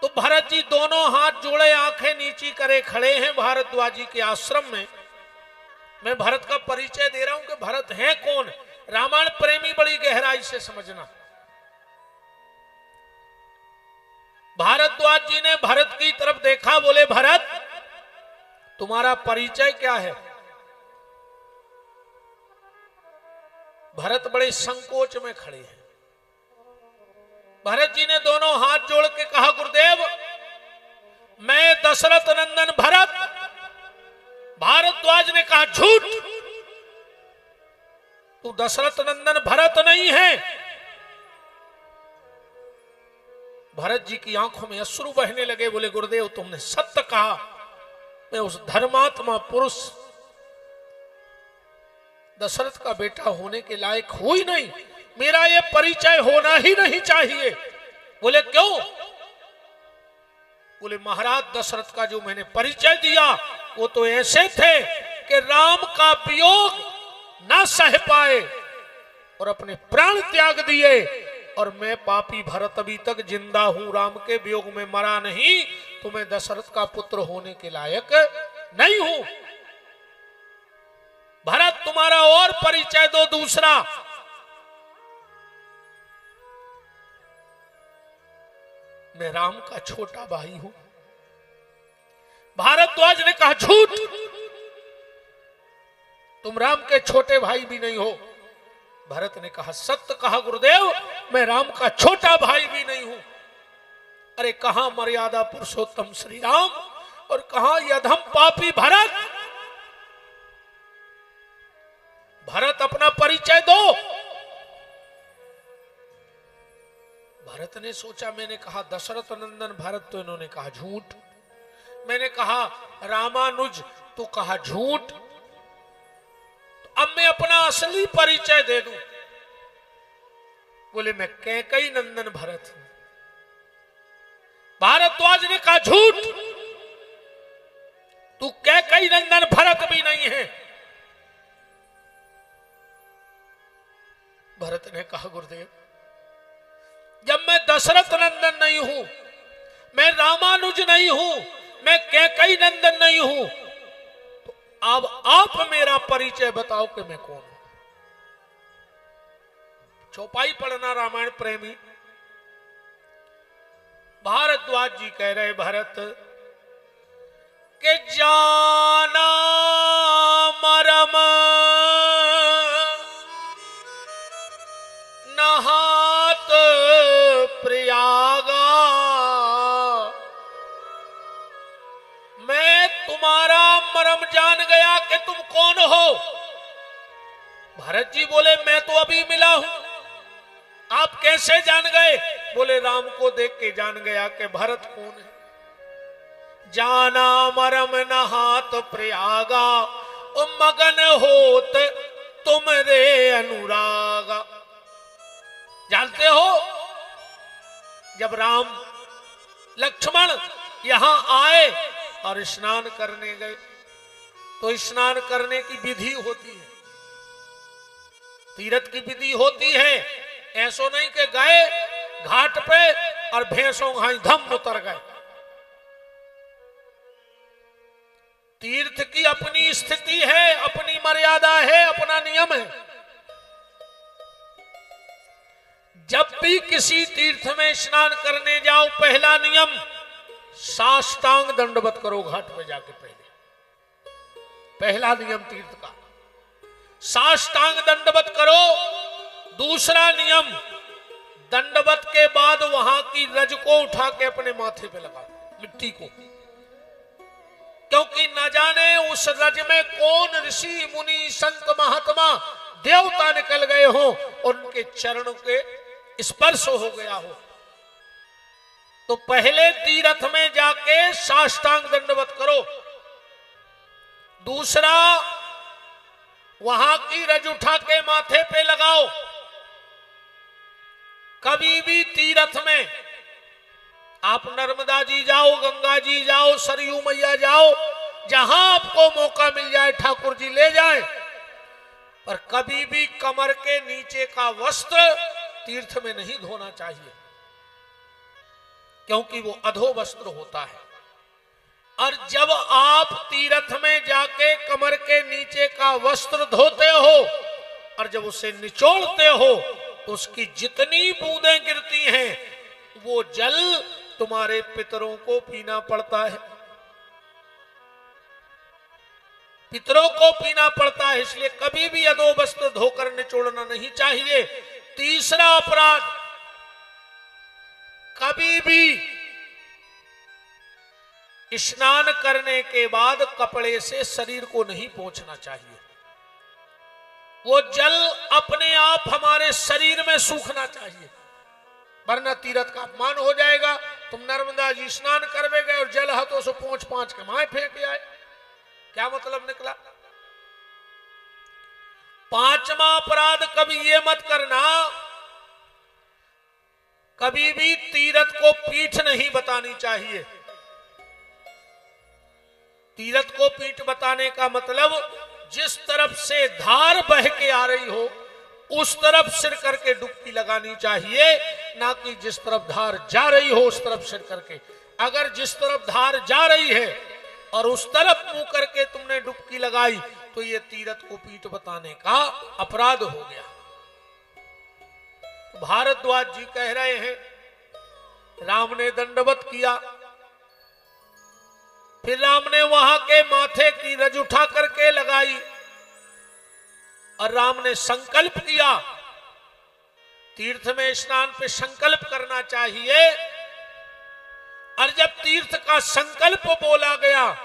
तो भरत जी दोनों हाथ जोड़े आंखें नीची करे खड़े हैं भारद्वाज जी के आश्रम में। मैं भरत का परिचय दे रहा हूं कि भरत है कौन। रामायण प्रेमी बड़ी गहराई से समझना। भारद्वाज जी ने भरत की तरफ देखा, बोले भरत तुम्हारा परिचय क्या है। भरत बड़े संकोच में खड़े हैं। भरत जी ने दोनों हाथ जोड़ के कहा, गुरुदेव मैं दशरथ नंदन भरत। भारद्वाज ने कहा, झूठ, तू दशरथ नंदन भरत नहीं है। भरत जी की आंखों में अश्रु बहने लगे। बोले गुरुदेव तुमने सत्य कहा, मैं उस धर्मात्मा पुरुष दशरथ का बेटा होने के लायक हो ही नहीं, मेरा ये परिचय होना ही नहीं चाहिए। बोले क्यों। बोले महाराज दशरथ का जो मैंने परिचय दिया वो तो ऐसे थे कि राम का वियोग ना सह पाए और अपने प्राण त्याग दिए, और मैं पापी भरत अभी तक जिंदा हूं, राम के वियोग में मरा नहीं, तो मैं दशरथ का पुत्र होने के लायक नहीं हूं। भरत तुम्हारा और परिचय दो दूसरा। मैं राम का छोटा भाई हूं। भारद्वाज ने कहा, झूठ, तुम राम के छोटे भाई भी नहीं हो। भरत ने कहा, सत्य कहा गुरुदेव, मैं राम का छोटा भाई भी नहीं हूं। अरे कहां मर्यादा पुरुषोत्तम श्री राम और कहां यधम पापी भरत। भरत अपना परिचय दो। भरत ने सोचा, मैंने कहा दशरथ नंदन भरत, तो इन्होंने कहा झूठ। मैंने कहा रामानुज, तो कहा झूठ। अब मैं अपना असली परिचय दे दूं। बोले मैं कैकई नंदन भरत हूं। भारद्वाज ने कहा झूठ, तू कैकई नंदन भरत भी नहीं है। भरत ने कहा गुरुदेव जब मैं दशरथ नंदन नहीं हूं, मैं रामानुज नहीं हूं, मैं कैकई नंदन नहीं हूं, अब आप मेरा परिचय बताओ कि मैं कौन हूं। चौपाई पढ़ना रामायण प्रेमी। भारद्वाज जी कह रहे भरत के जाना मरम नहात प्रयागा, मैं तुम्हारा मरम जान गया कि तुम कौन हो। भरत जी बोले मैं तो अभी मिला हूं, आप कैसे जान गए। बोले राम को देख के जान गया कि भरत कौन है। जाना मरम नहात प्रयागा, मगन होत तुम रे अनुरागा। जानते हो जब राम लक्ष्मण यहां आए और स्नान करने गए, तो स्नान करने की विधि होती है, तीर्थ की विधि होती है। ऐसो नहीं कि गए घाट पे और भैंसों घाई धम उतर गए। तीर्थ की अपनी स्थिति है, अपनी मर्यादा है, अपना नियम है। जब भी किसी तीर्थ में स्नान करने जाओ, पहला नियम साष्टांग दंडवत करो घाट में जाके। पहला नियम तीर्थ का साष्टांग दंडवत करो। दूसरा नियम, दंडवत के बाद वहां की रज को उठा के अपने माथे पे लगाओ, मिट्टी को, क्योंकि न जाने उस रज में कौन ऋषि मुनि संत महात्मा देवता निकल गए हो और उनके चरणों के स्पर्श हो गया हो। तो पहले तीर्थ में जाके साष्टांग दंडवत करो। दूसरा, वहां की रज उठा के माथे पे लगाओ। कभी भी तीर्थ में आप नर्मदा जी जाओ, गंगा जी जाओ, सरयू मैया जाओ, जहां आपको मौका मिल जाए ठाकुर जी ले जाए, पर कभी भी कमर के नीचे का वस्त्र तीर्थ में नहीं धोना चाहिए। क्योंकि वो अधो वस्त्र होता है। और जब आप तीर्थ में जाके कमर के नीचे का वस्त्र धोते हो और जब उसे निचोड़ते हो तो उसकी जितनी बूंदें गिरती हैं वो जल तुम्हारे पितरों को पीना पड़ता है, पितरों को पीना पड़ता है। इसलिए कभी भी अधो वस्त्र धोकर निचोड़ना नहीं चाहिए। तीसरा अपराध, कभी भी स्नान करने के बाद कपड़े से शरीर को नहीं पोंछना चाहिए। वो जल अपने आप हमारे शरीर में सूखना चाहिए, वरना तीर्थ का अपमान हो जाएगा। तुम नर्मदा जी स्नान करवे गए और जल हाथों से पोंछ पांच के माए फेंक आए, क्या मतलब निकला? पांचवा अपराध, कभी ये मत करना, कभी भी तीर्थ को पीठ नहीं बतानी चाहिए। तीर्थ को पीठ बताने का मतलब जिस तरफ से धार बह के आ रही हो उस तरफ सिर करके डुबकी लगानी चाहिए, ना कि जिस तरफ धार जा रही हो उस तरफ सिर करके। अगर जिस तरफ धार जा रही है और उस तरफ मुंह करके तुमने डुबकी लगाई तो ये तीर्थ को पीठ बताने का अपराध हो गया। तो भारद्वाज जी कह रहे हैं, राम ने दंडवत किया, फिर राम ने वहां के माथे की रज उठा करके लगाई और राम ने संकल्प किया। तीर्थ में स्नान पे संकल्प करना चाहिए। और जब तीर्थ का संकल्प बोला गया,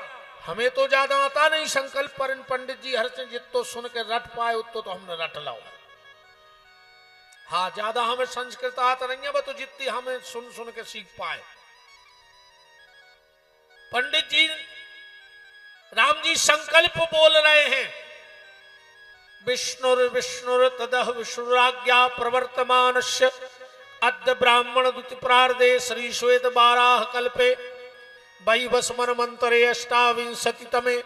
हमें तो ज्यादा आता नहीं संकल्प, पर इन पंडित जी हर जितो सुन के रट पाए उतो तो हमने रट लाओ। हाँ, ज्यादा हमें संस्कृत आता नहीं है, तो जितनी हमें सुन सुन के सीख पाए। पंडित जी, राम जी संकल्प बोल रहे हैं, विष्णुर विष्णुर तदह विष्णुराज्ञा प्रवर्तमानस्य अद्य ब्राह्मण द्वितीय प्रार्धे श्री श्वेत बाराह कल्पे वैवस्मन मंत्रे अष्टाविंशति तमे।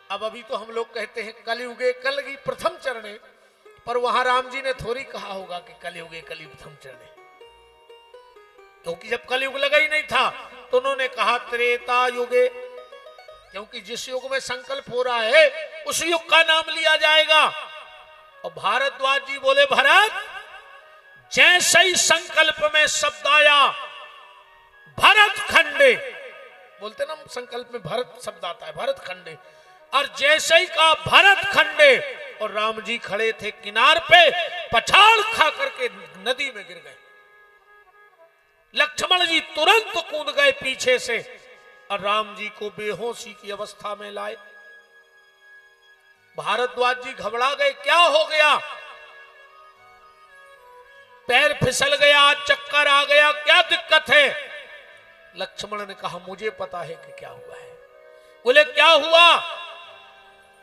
अब अभी तो हम लोग कहते हैं कलयुगे कलगी प्रथम चरणे, पर वहां राम जी ने थोड़ी कहा होगा कि कलयुगे कलि प्रथम चरणे, क्योंकि जब कलयुग लगा ही नहीं था तो उन्होंने कहा त्रेता युगे, क्योंकि जिस युग में संकल्प हो रहा है उस युग का नाम लिया जाएगा। और भारद्वाज जी बोले, भरत, जैसे ही संकल्प में शब्द आया भरत खंडे, बोलते ना संकल्प में भरत शब्द आता है, भरत खंडे, और जैसे ही कहा भरत खंडे और राम जी खड़े थे किनार पे, पछाड़ खा करके नदी में गिर गए। लक्ष्मण जी तुरंत कूद गए पीछे से और राम जी को बेहोशी की अवस्था में लाए। भारद्वाज जी घबरा गए, क्या हो गया? पैर फिसल गया, चक्कर आ गया, क्या दिक्कत है? लक्ष्मण ने कहा, मुझे पता है कि क्या हुआ है। बोले, क्या हुआ?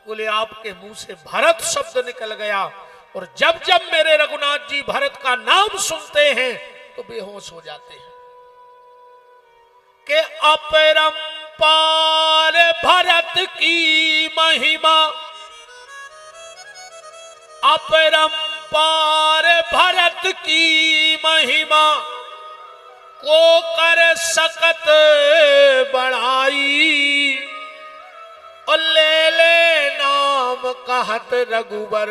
बोले, आपके मुंह से भरत शब्द निकल गया और जब जब मेरे रघुनाथ जी भरत का नाम सुनते हैं तो बेहोश हो जाते हैं। के अपरंपार भरत की महिमा, अपरंपार भरत की महिमा को कर सकत बढ़ाई, और ले ले नाम कहत रघुबर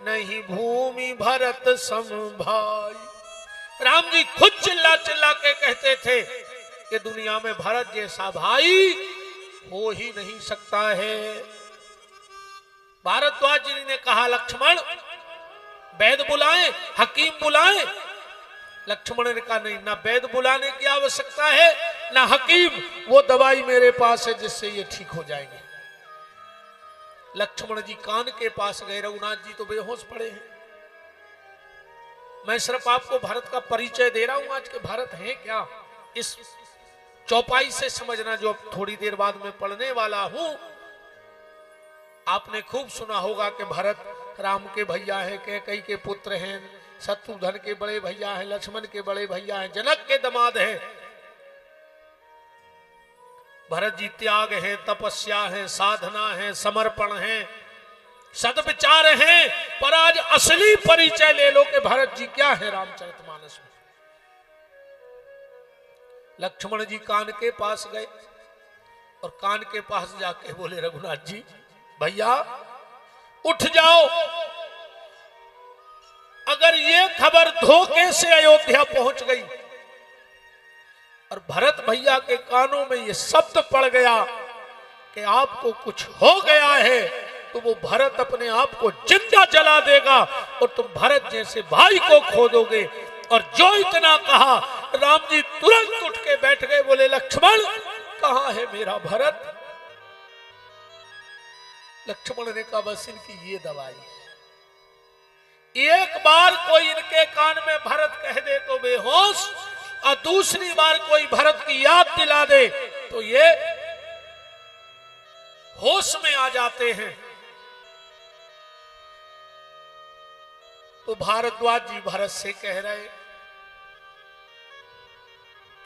नहीं भूमि भरत संभाई। राम जी खुद चिल्ला चिल्ला के कहते थे कि दुनिया में भरत जैसा भाई हो ही नहीं सकता है। भारद्वाज जी ने कहा, लक्ष्मण वैद बुलाएं, हकीम बुलाएं। लक्ष्मण ने कहा, नहीं, ना वैद बुलाने की आवश्यकता है ना हकीम, वो दवाई मेरे पास है जिससे ये ठीक हो जाएंगे। लक्ष्मण जी कान के पास गए, रघुनाथ जी तो बेहोश पड़े हैं। मैं सिर्फ आपको भारत का परिचय दे रहा हूं, आज के भारत है क्या, इस चौपाई से समझना, जो अब थोड़ी देर बाद में पढ़ने वाला हूं। आपने खूब सुना होगा कि भरत राम के भैया हैं, कैकेयी के पुत्र हैं, शत्रुघ्न के बड़े भैया हैं, लक्ष्मण के बड़े भैया हैं, जनक के दामाद हैं। भरत जी त्याग है, तपस्या है, साधना है, समर्पण है, सद्विचार है। पर आज असली परिचय ले लो कि भरत जी क्या है रामचरितमानस में। लक्ष्मण जी कान के पास गए और कान के पास जाके बोले, रघुनाथ जी भैया उठ जाओ, अगर ये खबर धोखे से अयोध्या पहुंच गई और भरत भैया के कानों में ये शब्द पड़ गया कि आपको कुछ हो गया है, तो वो भरत अपने आप को जिंदा जला देगा और तुम भरत जैसे भाई को खो दोगे। और जो इतना कहा, राम जी तुरंत उठ के बैठ गए, बोले लक्ष्मण कहां है मेरा भरत। लक्ष्मण ने कहा बस इनकी ये दवाई है, एक बार कोई इनके कान में भरत कह दे तो बेहोश, और दूसरी बार कोई भरत की याद दिला दे तो ये होश में आ जाते हैं। तो भारद्वाज जी भरत से कह रहे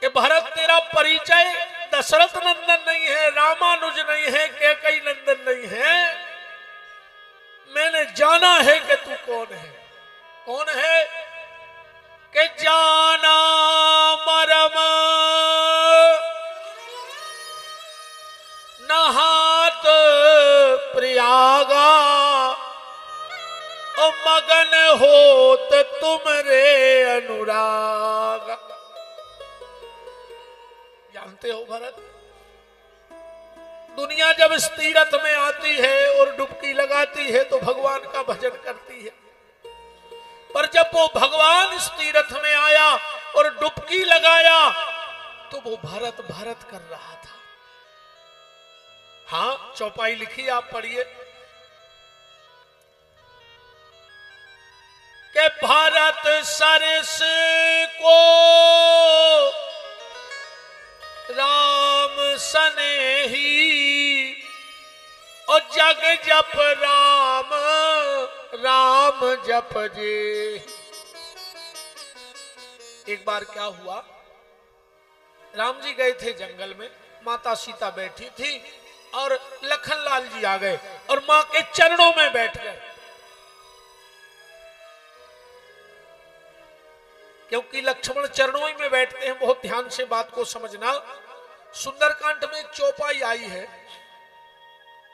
कि भरत तेरा परिचय दशरथ नंदन नहीं है, रामानुज नहीं है, कैकेयी नंदन नहीं है, मैंने जाना है कि तू कौन है। कौन है? कि जाना मरम नहात प्रयागा, और मगन होत तुमरे अनुराग। जानते हो भरत, दुनिया जब इस तीरथ में आती है और डुबकी लगाती है तो भगवान का भजन करती है, पर जब वो भगवान इस तीरथ में आया और डुबकी लगाया तो वो भरत भरत कर रहा था। हाँ, चौपाई लिखी, आप पढ़िए कि भारत सरस को राम सनेही, और जग जप राम राम जप जे। एक बार क्या हुआ, राम जी गए थे जंगल में, माता सीता बैठी थी और लखन लाल जी आ गए और मां के चरणों में बैठ गए, क्योंकि लक्ष्मण चरणों ही में बैठते हैं। बहुत ध्यान से बात को समझना। सुंदरकांड में एक चौपाई आई है,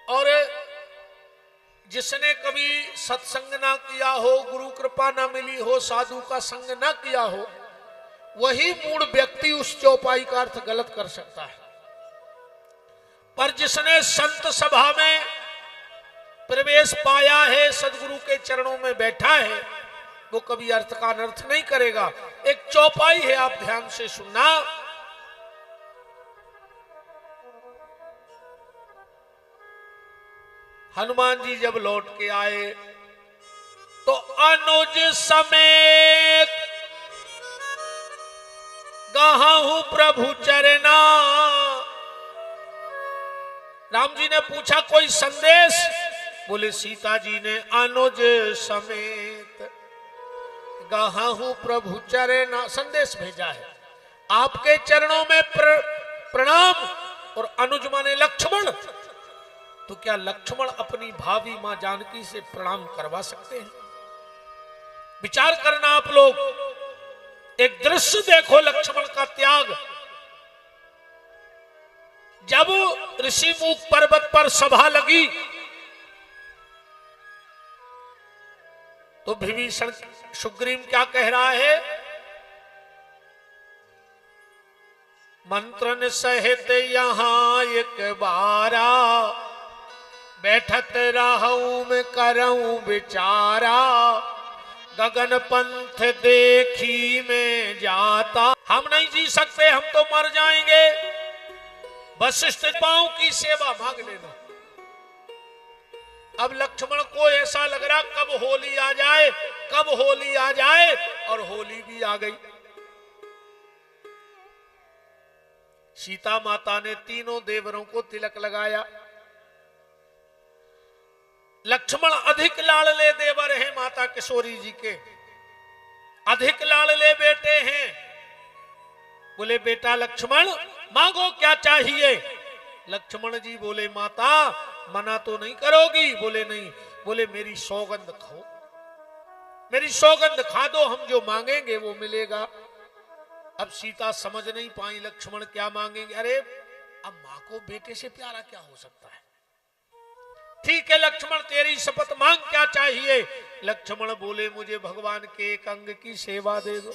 और जिसने कभी सत्संग ना किया हो, गुरु कृपा ना मिली हो, साधु का संग ना किया हो, वही मूढ़ व्यक्ति उस चौपाई का अर्थ गलत कर सकता है। पर जिसने संत सभा में प्रवेश पाया है, सदगुरु के चरणों में बैठा है, वो कभी अर्थ का अनर्थ नहीं करेगा। एक चौपाई है, आप ध्यान से सुनना। हनुमान जी जब लौट के आए तो अनुज समेत गाहु प्रभु चरना। राम जी ने पूछा कोई संदेश? बोले सीता जी ने अनुज समेत गाहु प्रभु चरना संदेश भेजा है, आपके चरणों में प्रणाम। और अनुज माने लक्ष्मण, तो क्या लक्ष्मण अपनी भावी मां जानकी से प्रणाम करवा सकते हैं? विचार करना आप लोग, एक दृश्य देखो लक्ष्मण का त्याग। जब ऋषिमुख पर्वत पर सभा लगी तो विभीषण सुग्रीव क्या कह रहा है? मंत्रन सहित यहां एक बारा, बैठत रहूं में करऊं विचारा, गगन पंथ देखी में जाता। हम नहीं जी सकते, हम तो मर जाएंगे। वशिष्ठ पांव की सेवा मांग लेना। अब लक्ष्मण को ऐसा लग रहा कब होली आ जाए, कब होली आ जाए, और होली भी आ गई। सीता माता ने तीनों देवरों को तिलक लगाया। लक्ष्मण अधिक लाडले देवर हैं माता किशोरी जी के, अधिक लाडले बेटे हैं। बोले बेटा लक्ष्मण मांगो क्या चाहिए? लक्ष्मण जी बोले माता मना तो नहीं करोगी? बोले नहीं। बोले मेरी सौगंध खाओ, मेरी सौगंध खा दो, हम जो मांगेंगे वो मिलेगा। अब सीता समझ नहीं पाई लक्ष्मण क्या मांगेंगे। अरे अब मां को बेटे से प्यारा क्या हो सकता है। ठीक है लक्ष्मण तेरी शपथ, मांग क्या चाहिए। लक्ष्मण बोले मुझे भगवान के एक अंग की सेवा दे दो।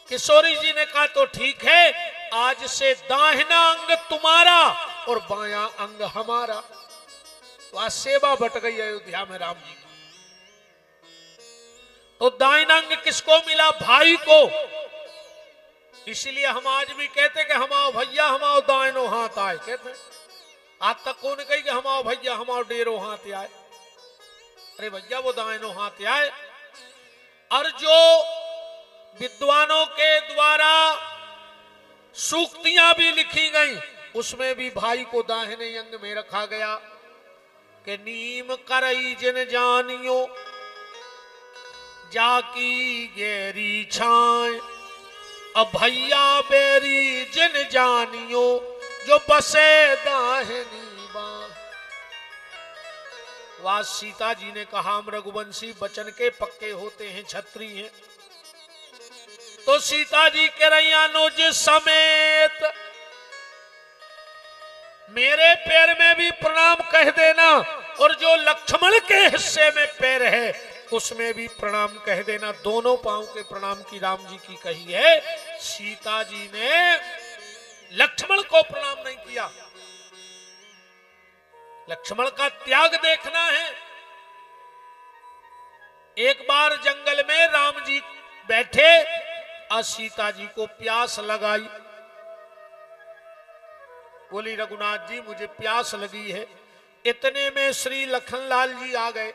किशोरी जी ने कहा तो ठीक है, आज से दाहिना अंग तुम्हारा और बायां अंग हमारा। तो आज सेवा बट गई अयोध्या में राम जी की। तो दाहिना अंग किसको मिला? भाई को। इसलिए हम आज भी कहते कि हम आओ भैया हम आओ दाहिनो हाथ आए, कहते आज तक कौन कही कि हम आओ भैया हम आओ डेरो हाथ आए। अरे भैया वो दाहिनो हाथ आए। और जो विद्वानों के द्वारा सूक्तियां भी लिखी गई उसमें भी भाई को दाहिने अंग में रखा गया कि नीम करई जिन जानियो जाकी गेरी छाए, अब भैया बेरी जिन जानियो जो बसे दाहिनी बां। वह सीता जी ने कहा हम रघुवंशी वचन के पक्के होते हैं, छत्री हैं। तो सीता जी कह रही अनुज समेत मेरे पैर में भी प्रणाम कह देना, और जो लक्ष्मण के हिस्से में पैर है उसमें भी प्रणाम कह देना। दोनों पांव के प्रणाम की राम जी की कही है। सीता जी ने लक्ष्मण को प्रणाम नहीं किया। लक्ष्मण का त्याग देखना है। एक बार जंगल में राम जी बैठे और सीता जी को प्यास लगाई। बोली रघुनाथ जी मुझे प्यास लगी है। इतने में श्री लखनलाल जी आ गए।